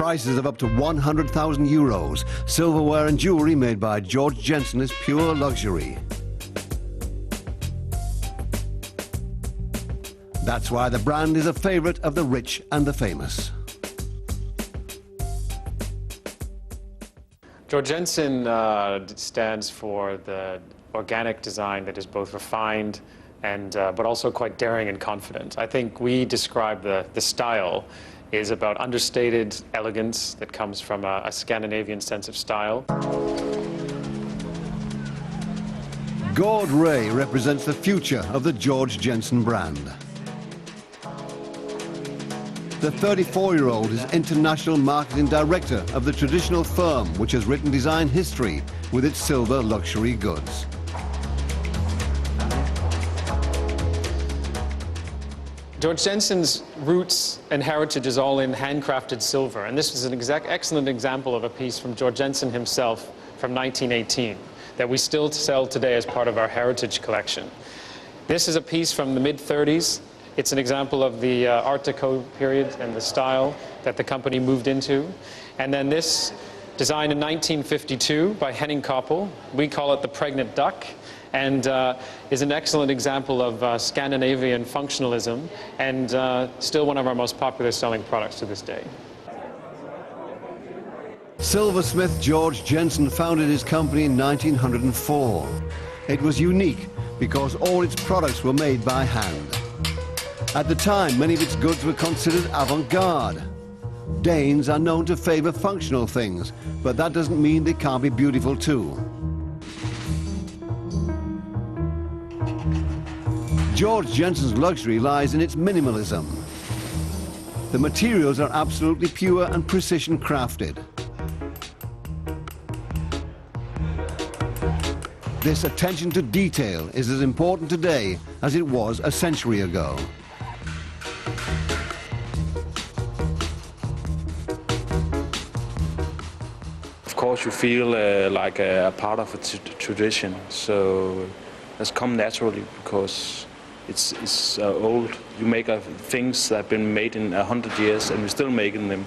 prices of up to 100,000 euros, silverware and jewellery made by George Jensen is pure luxury. That's why the brand is a favourite of the rich and the famous. George Jensen stands for the organic design that is both refined and but also quite daring and confident. I think we describe the style is about understated elegance that comes from a Scandinavian sense of style. Gord Ray represents the future of the George Jensen brand. The 34-year-old is international marketing director of the traditional firm which has written design history with its silver luxury goods. George Jensen's roots and heritage is all in handcrafted silver, and this is an excellent example of a piece from George Jensen himself from 1918 that we still sell today as part of our heritage collection. This is a piece from the mid-30s. It's an example of the Art Deco period and the style that the company moved into. And then this, designed in 1952 by Henning Koppel, we call it the Pregnant Duck, and is an excellent example of Scandinavian functionalism and still one of our most popular selling products to this day. Silversmith George Jensen founded his company in 1904. It was unique because all its products were made by hand. At the time, many of its goods were considered avant-garde. Danes are known to favour functional things, but that doesn't mean they can't be beautiful too. George Jensen's luxury lies in its minimalism. The materials are absolutely pure and precision crafted. This attention to detail is as important today as it was a century ago. Of course, you feel like a part of a tradition, so it's come naturally because it's old. You make things that have been made in 100 years and we're still making them.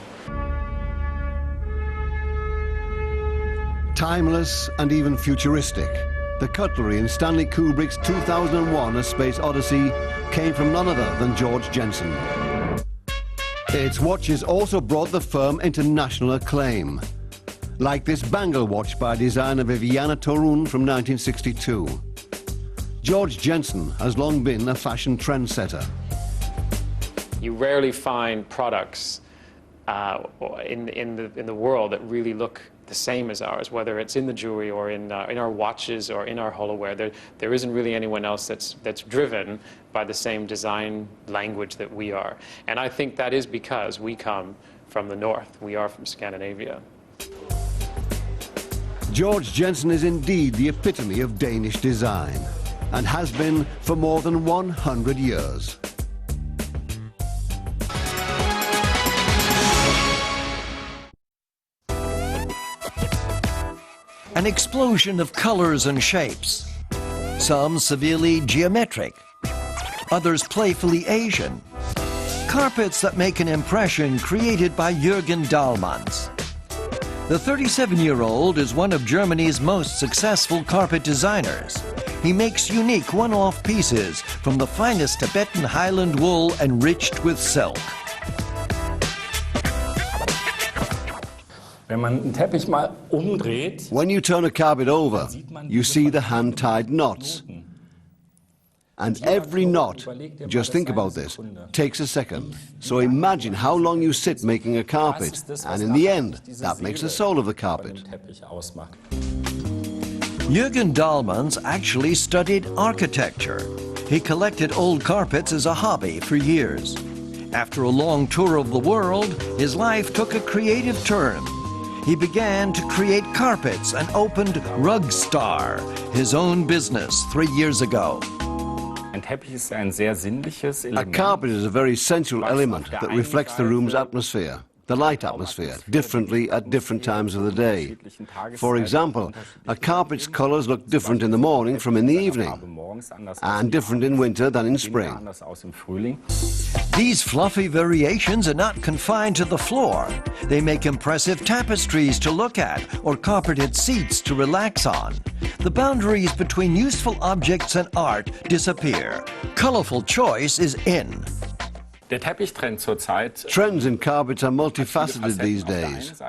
Timeless and even futuristic, the cutlery in Stanley Kubrick's 2001 A Space Odyssey came from none other than George Jensen. Its watches also brought the firm international acclaim, like this bangle watch by designer Viviana Torun from 1962. George Jensen has long been a fashion trendsetter. You rarely find products in the world that really look the same as ours, whether it's in the jewelry or in our watches or in our holoware. There isn't really anyone else that's driven by the same design language that we are. And I think that is because we come from the north. We are from Scandinavia. George Jensen is indeed the epitome of Danish design, and has been for more than 100 years. An explosion of colors and shapes, some severely geometric, others playfully Asian. Carpets that make an impression created by Jürgen Dahlmanns. The 37-year-old is one of Germany's most successful carpet designers. He makes unique one-off pieces from the finest Tibetan highland wool enriched with silk. When you turn a carpet over, you see the hand-tied knots. And every knot, just think about this, takes a second. So imagine how long you sit making a carpet, and in the end, that makes the soul of the carpet. Jürgen Dahlmanns actually studied architecture. He collected old carpets as a hobby for years. After a long tour of the world, his life took a creative turn. He began to create carpets and opened Rugstar, his own business, 3 years ago. A carpet is a very sensual element that reflects the room's atmosphere, the light atmosphere, differently at different times of the day. For example, a carpet's colors look different in the morning from in the evening, and different in winter than in spring. These fluffy variations are not confined to the floor. They make impressive tapestries to look at or carpeted seats to relax on. The boundaries between useful objects and art disappear. Colorful choice is in. Trends in carpets are multifaceted these days.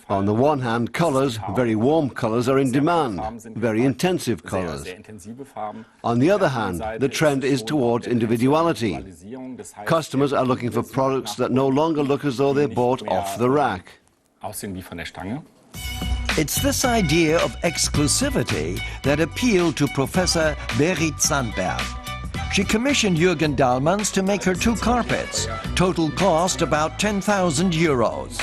On the one hand, colors, very warm colors, are in demand, very intensive colors. On the other hand, the trend is towards individuality. Customers are looking for products that no longer look as though they're bought off the rack. It's this idea of exclusivity that appealed to Professor Berit Sandberg. She commissioned Jürgen Dahlmans to make her 2 carpets. Total cost about 10,000 euros.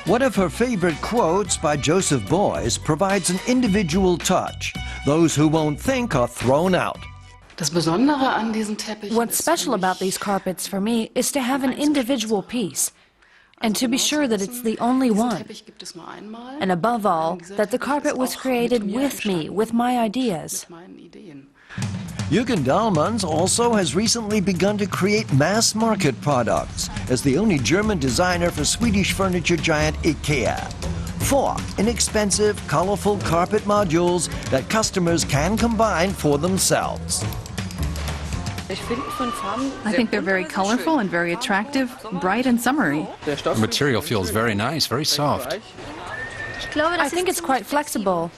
One of her favorite quotes by Joseph Beuys provides an individual touch. Those who won't think are thrown out. What's special about these carpets for me is to have an individual piece, and to be sure that it's the only one. And above all, that the carpet was created with me, with my ideas. Jürgen Dahlmans also has recently begun to create mass-market products as the only German designer for Swedish furniture giant IKEA. 4 inexpensive, colorful carpet modules that customers can combine for themselves. I think they're very colorful and very attractive, bright and summery. The material feels very nice, very soft. I think it's quite flexible.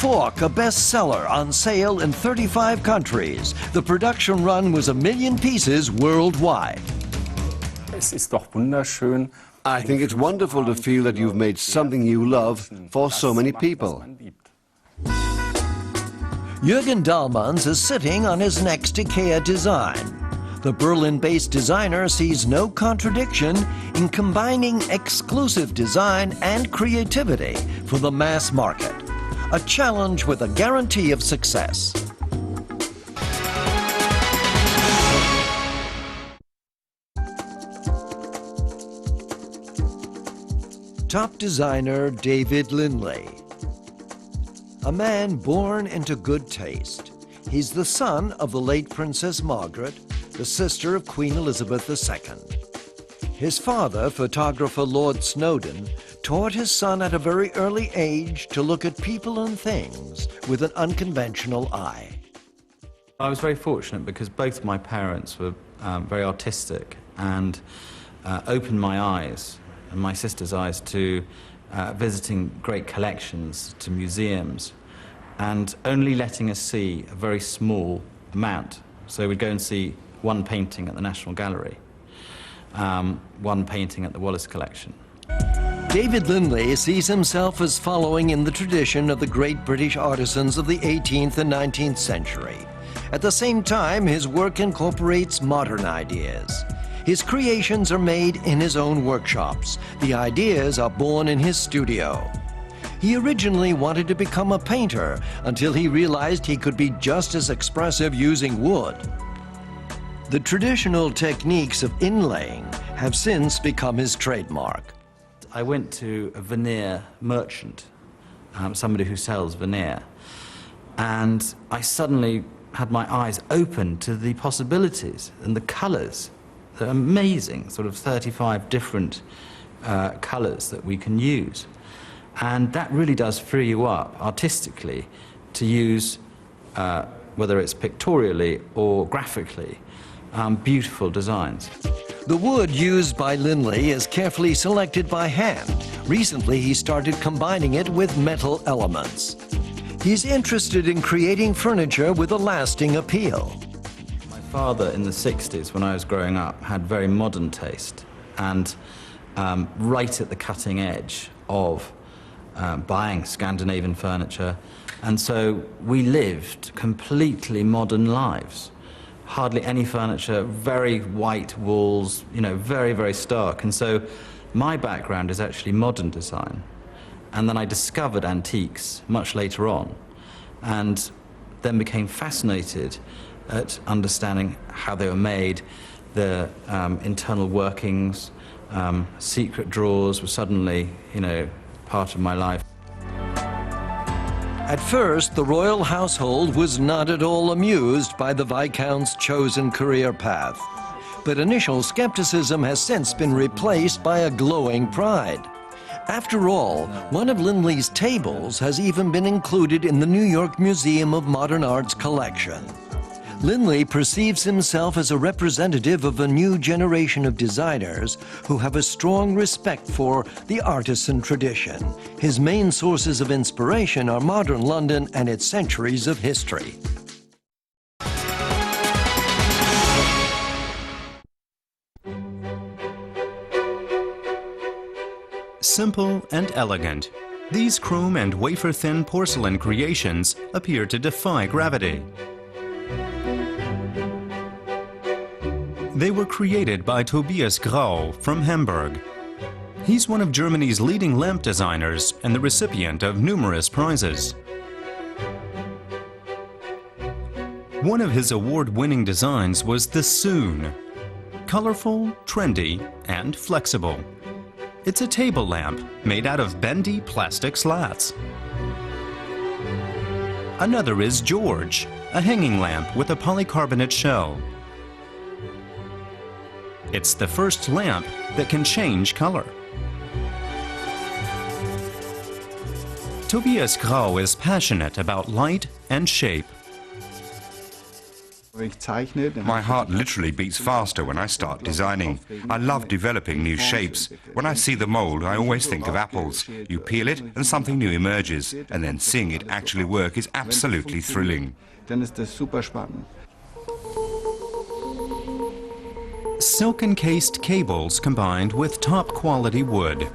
Fork, a bestseller, on sale in 35 countries. The production run was 1 million pieces worldwide. I think it's wonderful to feel that you've made something you love for so many people. Jürgen Dahlmans is sitting on his next IKEA design. The Berlin-based designer sees no contradiction in combining exclusive design and creativity for the mass market. A challenge with a guarantee of success. Top designer David Lindley. A man born into good taste. He's the son of the late Princess Margaret, the sister of Queen Elizabeth II. His father, photographer Lord Snowdon, taught his son at a very early age to look at people and things with an unconventional eye. I was very fortunate because both my parents were very artistic and opened my eyes and my sister's eyes to visiting great collections, to museums, and only letting us see a very small amount. So we'd go and see one painting at the National Gallery, one painting at the Wallace Collection. David Lindley sees himself as following in the tradition of the great British artisans of the 18th and 19th century. At the same time, his work incorporates modern ideas. His creations are made in his own workshops. The ideas are born in his studio. He originally wanted to become a painter until he realized he could be just as expressive using wood. The traditional techniques of inlaying have since become his trademark. I went to a veneer merchant, somebody who sells veneer, and I suddenly had my eyes open to the possibilities and the colors. They're amazing, sort of 35 different colors that we can use. And that really does free you up artistically to use, whether it's pictorially or graphically, beautiful designs. The wood used by Lindley is carefully selected by hand. Recently, he started combining it with metal elements. He's interested in creating furniture with a lasting appeal. My father in the 60s, when I was growing up, had very modern taste and right at the cutting edge of buying Scandinavian furniture. And so we lived completely modern lives. Hardly any furniture, very white walls, you know, very, very stark. And so my background is actually modern design. And then I discovered antiques much later on, and then became fascinated at understanding how they were made, the internal workings. Secret drawers were suddenly, you know, part of my life. At first, the royal household was not at all amused by the Viscount's chosen career path. But initial skepticism has since been replaced by a glowing pride. After all, one of Lindley's tables has even been included in the New York Museum of Modern Art's collection. Lindley perceives himself as a representative of a new generation of designers who have a strong respect for the artisan tradition. His main sources of inspiration are modern London and its centuries of history. Simple and elegant, these chrome and wafer-thin porcelain creations appear to defy gravity. They were created by Tobias Grau from Hamburg. He's one of Germany's leading lamp designers and the recipient of numerous prizes. One of his award-winning designs was the Soon. Colorful, trendy, and flexible. It's a table lamp made out of bendy plastic slats. Another is George, a hanging lamp with a polycarbonate shell. It's the first lamp that can change color. Tobias Grau is passionate about light and shape. My heart literally beats faster when I start designing. I love developing new shapes. When I see the mold, I always think of apples. You peel it and something new emerges, and then seeing it actually work is absolutely thrilling. Silk-encased cables combined with top-quality wood.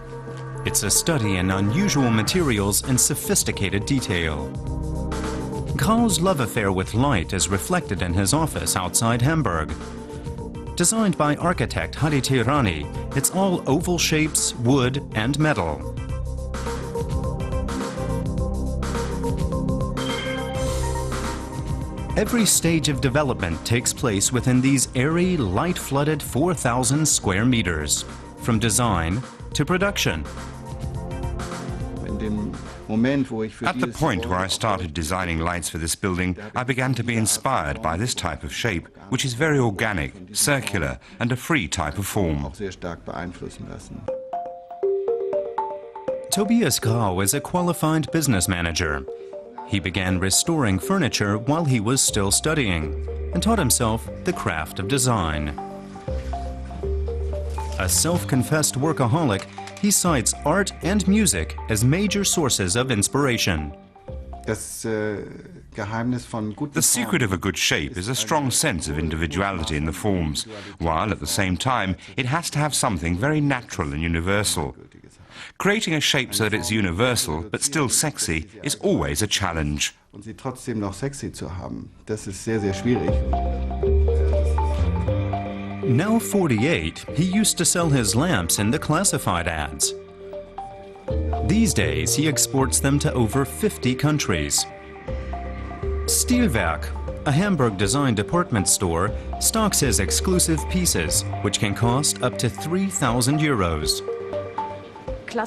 It's a study in unusual materials and sophisticated detail. Grau's love affair with light is reflected in his office outside Hamburg. Designed by architect Hadi Tehrani, it's all oval shapes, wood, and metal. Every stage of development takes place within these airy, light-flooded 4,000 square meters, from design to production. At the point where I started designing lights for this building, I began to be inspired by this type of shape, which is very organic, circular, and a free type of form. Tobias Grau is a qualified business manager. He began restoring furniture while he was still studying and taught himself the craft of design. A self-confessed workaholic, he cites art and music as major sources of inspiration. The secret of a good shape is a strong sense of individuality in the forms, while at the same time it has to have something very natural and universal. Creating a shape so that it's universal but still sexy is always a challenge. Now 48, he used to sell his lamps in the classified ads. These days, he exports them to over 50 countries. Stilwerk, a Hamburg-designed department store, stocks his exclusive pieces, which can cost up to 3,000 euros.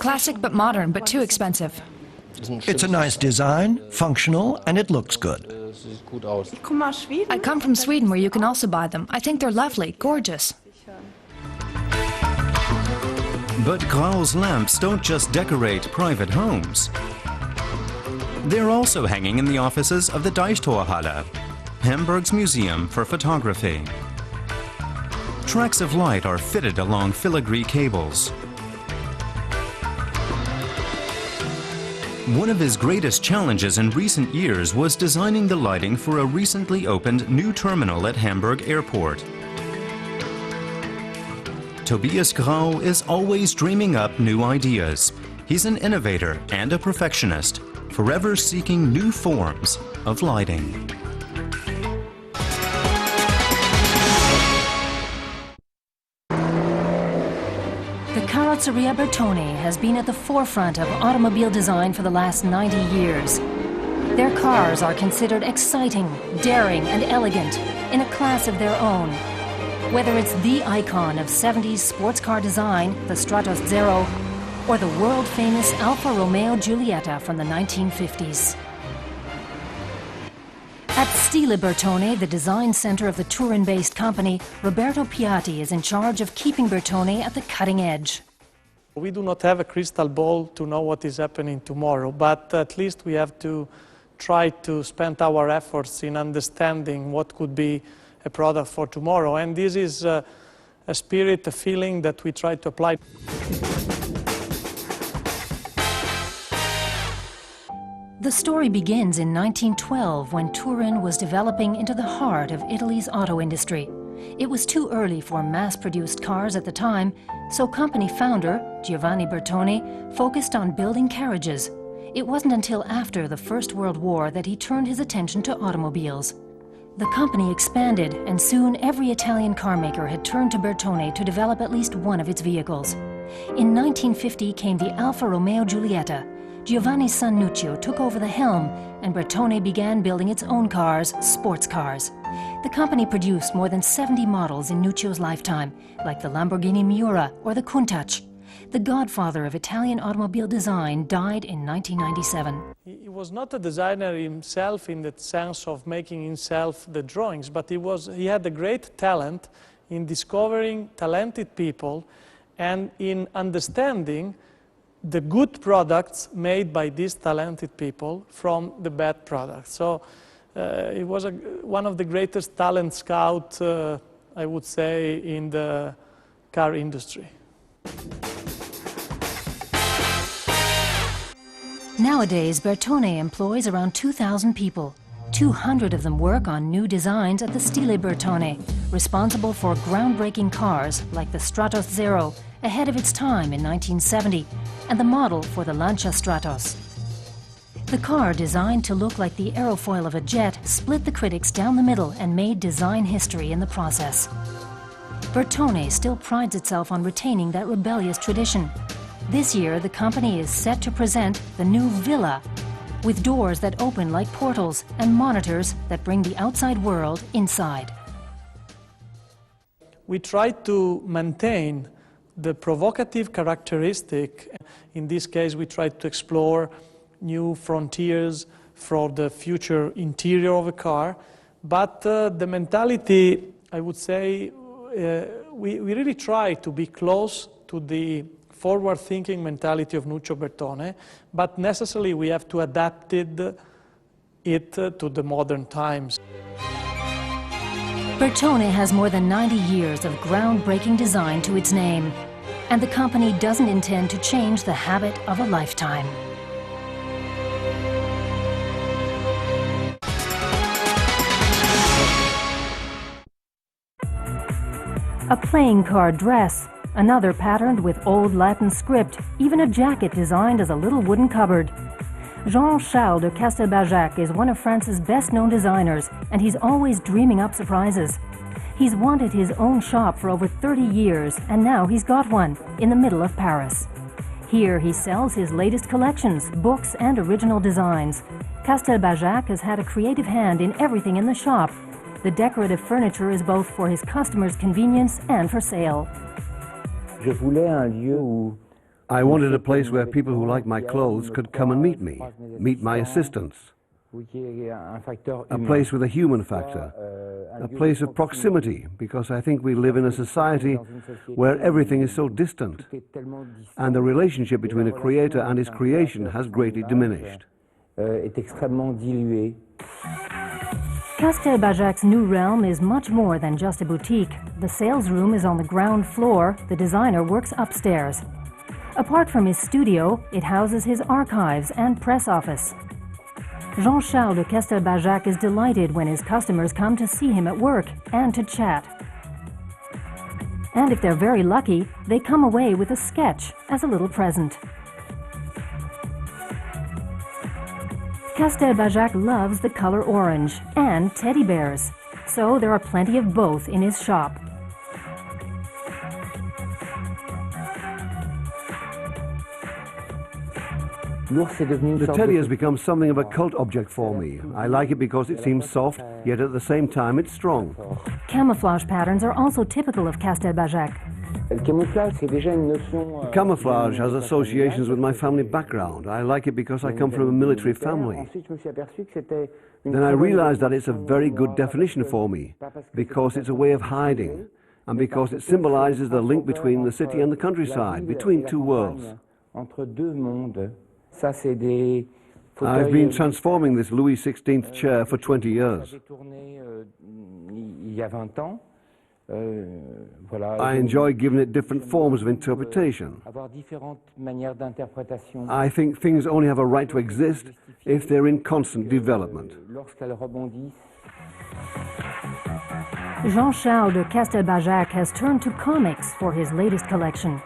Classic but modern, but too expensive. It's a nice design, functional, and it looks good. I come from Sweden, where you can also buy them. I think they're lovely, gorgeous. But Grau's lamps don't just decorate private homes. They're also hanging in the offices of the Deichtorhalle, Hamburg's museum for photography. Tracks of light are fitted along filigree cables. One of his greatest challenges in recent years was designing the lighting for a recently opened new terminal at Hamburg Airport. Tobias Grau is always dreaming up new ideas. He's an innovator and a perfectionist, forever seeking new forms of lighting. The Carrozzeria Bertone has been at the forefront of automobile design for the last 90 years. Their cars are considered exciting, daring, and elegant, in a class of their own. Whether it's the icon of 70s sports car design, the Stratos Zero, or the world-famous Alfa Romeo Giulietta from the 1950s. At Stile Bertone, the design center of the Turin-based company, Roberto Piatti is in charge of keeping Bertone at the cutting edge. We do not have a crystal ball to know what is happening tomorrow, but at least we have to try to spend our efforts in understanding what could be a product for tomorrow. And this is a spirit, a feeling that we try to apply. The story begins in 1912 when Turin was developing into the heart of Italy's auto industry. It was too early for mass-produced cars at the time, so company founder, Giovanni Bertone, focused on building carriages. It wasn't until after the First World War that he turned his attention to automobiles. The company expanded, and soon every Italian carmaker had turned to Bertone to develop at least one of its vehicles. In 1950 came the Alfa Romeo Giulietta. Giovanni's son Nuccio took over the helm, and Bertone began building its own cars, sports cars. The company produced more than 70 models in Nuccio's lifetime, like the Lamborghini Miura or the Countach. The godfather of Italian automobile design died in 1997. He was not a designer himself in the sense of making himself the drawings, but he had a great talent in discovering talented people and in understanding the good products made by these talented people from the bad products. So he was one of the greatest talent scouts, I would say, in the car industry. Nowadays, Bertone employs around 2,000 people. 200 of them work on new designs at the Stile Bertone, responsible for groundbreaking cars like the Stratos Zero, ahead of its time in 1970, and the model for the Lancia Stratos. The car, designed to look like the aerofoil of a jet, split the critics down the middle and made design history in the process. Bertone still prides itself on retaining that rebellious tradition. This year, the company is set to present the new Villa, with doors that open like portals and monitors that bring the outside world inside. We try to maintain the provocative characteristic. In this case, we try to explore new frontiers for the future interior of a car. But the mentality, I would say, we really try to be close to the forward-thinking mentality of Nuccio Bertone, but necessarily we have to adapt it to the modern times. Bertone has more than 90 years of groundbreaking design to its name, and the company doesn't intend to change the habit of a lifetime. A playing card dress, another patterned with old Latin script, even a jacket designed as a little wooden cupboard. Jean-Charles de Castelbajac is one of France's best-known designers, and he's always dreaming up surprises. He's wanted his own shop for over 30 years, and now he's got one, in the middle of Paris. Here he sells his latest collections, books, and original designs. Castelbajac has had a creative hand in everything in the shop. The decorative furniture is both for his customers' convenience and for sale. I wanted a place where people who like my clothes could come and meet me, meet my assistants. A place with a human factor, a place of proximity, because I think we live in a society where everything is so distant, and the relationship between a creator and his creation has greatly diminished. Castelbajac's new realm is much more than just a boutique. The sales room is on the ground floor, the designer works upstairs. Apart from his studio, it houses his archives and press office. Jean-Charles de Castelbajac is delighted when his customers come to see him at work and to chat. And if they're very lucky, they come away with a sketch as a little present. Castelbajac loves the color orange and teddy bears, so there are plenty of both in his shop. The teddy has become something of a cult object for me. I like it because it seems soft, yet at the same time it's strong. Camouflage patterns are also typical of Castelbajac. Camouflage has associations with my family background. I like it because I come from a military family. Then I realized that it's a very good definition for me, because it's a way of hiding, and because it symbolizes the link between the city and the countryside, between two worlds. I've been transforming this Louis XVI chair for 20 years. I enjoy giving it different forms of interpretation. I think things only have a right to exist if they're in constant development. Jean-Charles de Castelbajac has turned to comics for his latest collection.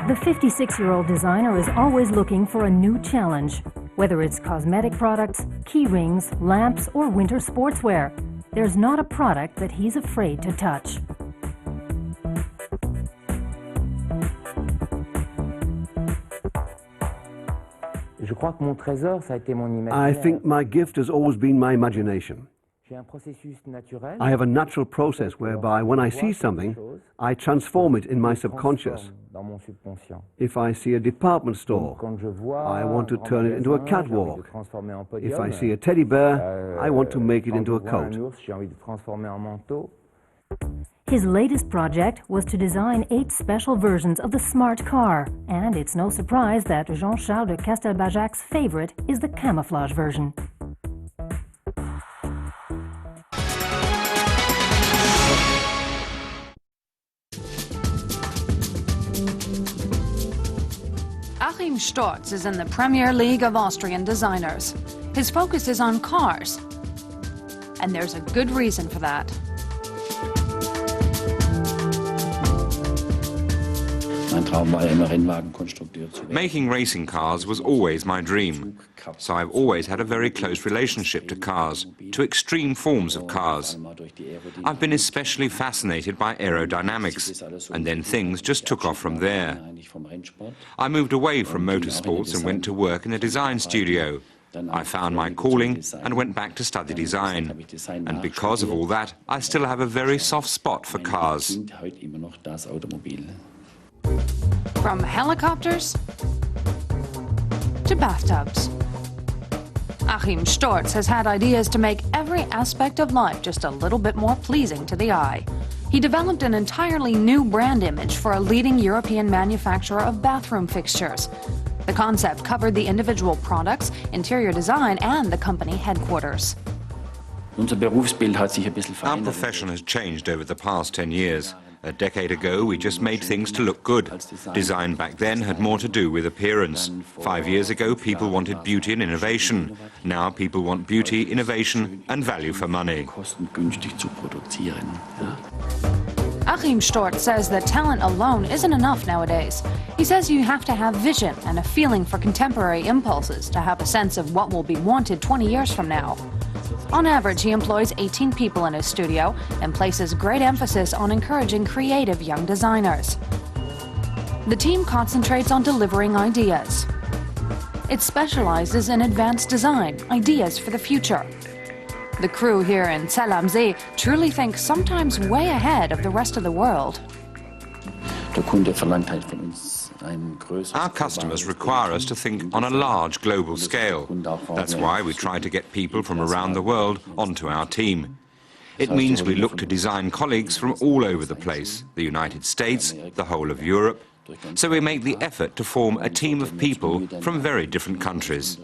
The 56-year-old designer is always looking for a new challenge. Whether it's cosmetic products, key rings, lamps, or winter sportswear, there's not a product that he's afraid to touch. I think my gift has always been my imagination. I have a natural process whereby when I see something, I transform it in my subconscious. If I see a department store, I want to turn it into a catwalk. If I see a teddy bear, I want to make it into a coat. His latest project was to design 8 special versions of the smart car, and it's no surprise that Jean-Charles de Castelbajac's favorite is the camouflage version. Achim Storz is in the Premier League of Austrian designers. His focus is on cars, and there's a good reason for that. Making racing cars was always my dream, so I've always had a very close relationship to cars, to extreme forms of cars. I've been especially fascinated by aerodynamics, and then things just took off from there. I moved away from motorsports and went to work in a design studio. I found my calling and went back to study design. And because of all that, I still have a very soft spot for cars. From helicopters to bathtubs, Achim Storz has had ideas to make every aspect of life just a little bit more pleasing to the eye. He developed an entirely new brand image for a leading European manufacturer of bathroom fixtures. The concept covered the individual products, interior design, and the company headquarters. Our profession has changed over the past 10 years. A decade ago, we just made things to look good. Design back then had more to do with appearance. 5 years ago, people wanted beauty and innovation. Now people want beauty, innovation, and value for money. Achim Storz says that talent alone isn't enough nowadays. He says you have to have vision and a feeling for contemporary impulses to have a sense of what will be wanted 20 years from now. On average, he employs 18 people in his studio and places great emphasis on encouraging creative young designers. The team concentrates on delivering ideas. It specializes in advanced design, ideas for the future. The crew here in Zell am See truly think sometimes way ahead of the rest of the world. Our customers require us to think on a large global scale. That's why we try to get people from around the world onto our team. It means we look to design colleagues from all over the place, the United States, the whole of Europe. So we make the effort to form a team of people from very different countries.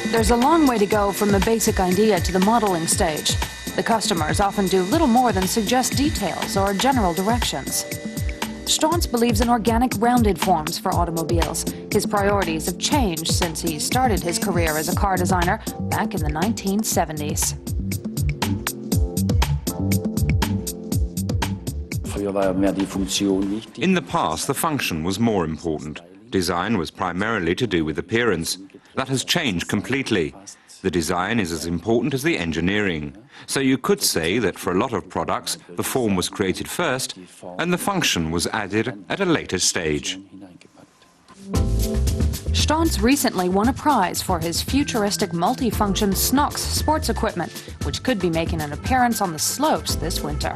There's a long way to go from the basic idea to the modeling stage. The customers often do little more than suggest details or general directions. Storz believes in organic, rounded forms for automobiles. His priorities have changed since he started his career as a car designer back in the 1970s. In the past, the function was more important. Design was primarily to do with appearance. That has changed completely. The design is as important as the engineering. So you could say that for a lot of products, the form was created first and the function was added at a later stage. Stauntz recently won a prize for his futuristic multifunction Snox sports equipment, which could be making an appearance on the slopes this winter.